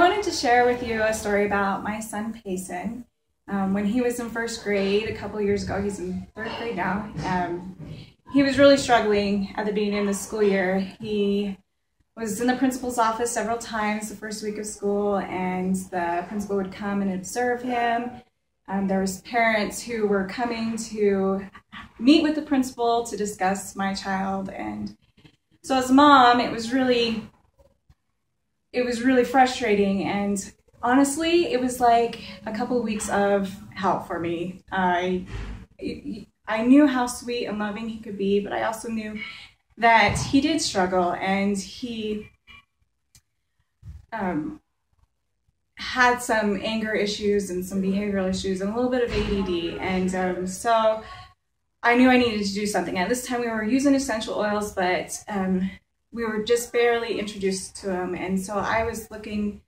I wanted to share with you a story about my son Paysen. When he was in first grade a couple years ago, he's in third grade now, he was really struggling at the beginning of the school year. He was in the principal's office several times the first week of school, and the principal would come and observe him. There was parents who were coming to meet with the principal to discuss my child, and so as a mom, it was really frustrating, and honestly, it was like a couple of weeks of hell for me. I knew how sweet and loving he could be, but I also knew that he did struggle, and he had some anger issues and some behavioral issues and a little bit of ADD, and so I knew I needed to do something. At this time, we were using essential oils, but we were just barely introduced to him, and so I was looking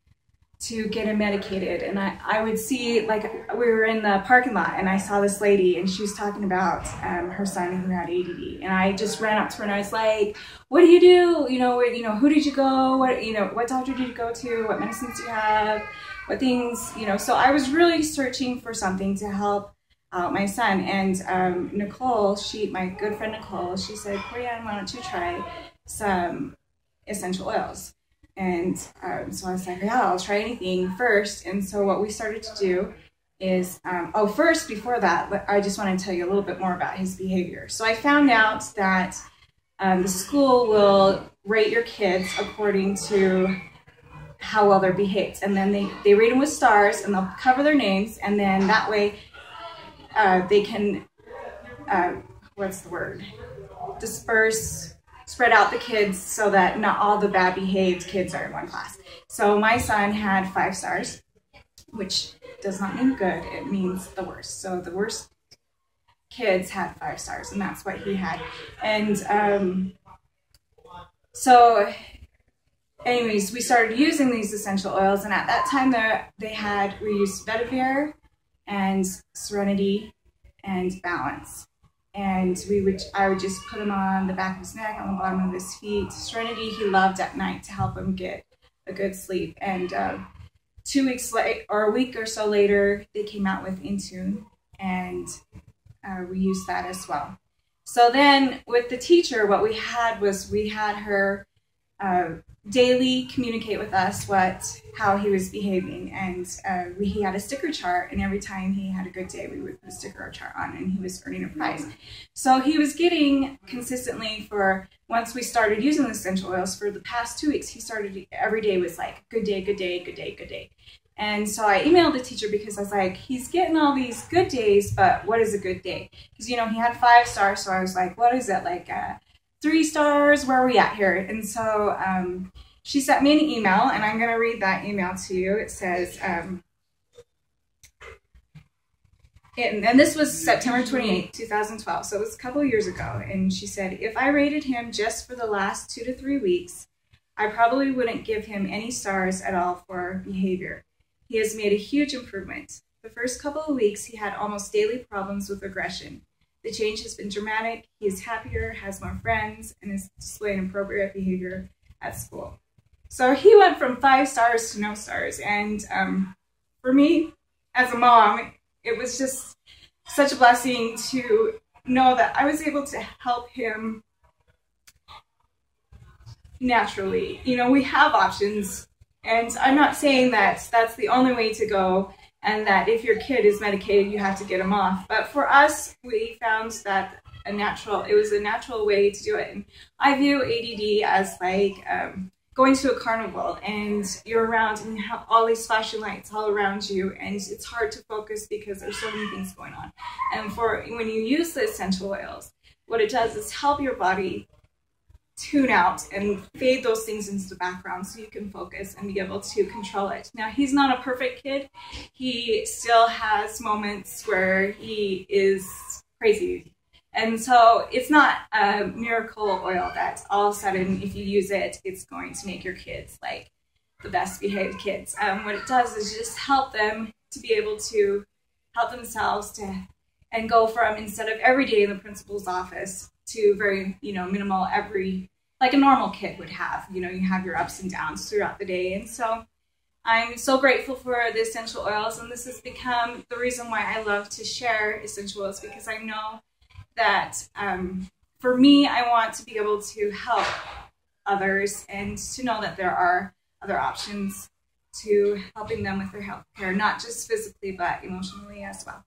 to get him medicated, and I would see, like, we were in the parking lot and I saw this lady and she was talking about her son who had ADD, and I just ran up to her and I was like, what do you do? Who did you go? What doctor did you go to? What medicines do you have? What things, so I was really searching for something to help out my son, and Nicole, my good friend Nicole, she said, Corianne, why don't you try some essential oils? And so I was like, yeah, I'll try anything first. And so what we started to do is, first, before that, I just want to tell you a little bit more about his behavior. So I found out that the school will rate your kids according to how well they're behaved. And then they rate them with stars, and they'll cover their names, and then that way they can, spread out the kids so that not all the bad behaved kids are in one class. So my son had 5 stars, which does not mean good, it means the worst. So the worst kids had 5 stars, and that's what he had. And so anyways, we started using these essential oils, and at that time we used vetiver and Serenity and Balance. And I would just put him on the back of his neck, on the bottom of his feet. Serenity he loved at night to help him get a good sleep. And 2 weeks later, or a week or so later, they came out with Intune, and we used that as well. So then with the teacher, what we had her daily communicate with us how he was behaving, and he had a sticker chart, and every time he had a good day we would put a sticker chart on, and he was earning a prize. So he was getting consistently, once we started using the essential oils, for the past 2 weeks, he started every day was like good day, good day, good day, good day. And so I emailed the teacher because I was like, he's getting all these good days, but what is a good day? Because he had 5 stars, so I was like, what is it, like 3 stars, where are we at here? And so she sent me an email, and I'm going to read that email to you. It says, and this was September 28, 2012, so it was a couple of years ago, and she said, if I rated him just for the last 2 to 3 weeks, I probably wouldn't give him any stars at all for behavior. He has made a huge improvement. The first couple of weeks, he had almost daily problems with aggression. The change has been dramatic. He is happier, has more friends, and is displaying appropriate behavior at school. So he went from 5 stars to no stars. And for me, as a mom, it was just such a blessing to know that I was able to help him naturally. We have options, and I'm not saying that that's the only way to go, and that if your kid is medicated, you have to get them off. But for us, we found that it was a natural way to do it. And I view ADD as like going to a carnival, and you're around and you have all these flashing lights all around you, and it's hard to focus because there's so many things going on. And when you use the essential oils, what it does is help your body tune out and fade those things into the background so you can focus and be able to control it. Now, he's not a perfect kid. He still has moments where he is crazy. And so it's not a miracle oil that all of a sudden, if you use it, it's going to make your kids like the best behaved kids. What it does is just help them to be able to help themselves and go from, instead of every day in the principal's office, to very, minimal like a normal kid would have. You have your ups and downs throughout the day. And so I'm so grateful for the essential oils, and this has become the reason why I love to share essential oils, because I know that for me, I want to be able to help others and to know that there are other options to helping them with their health care, not just physically, but emotionally as well.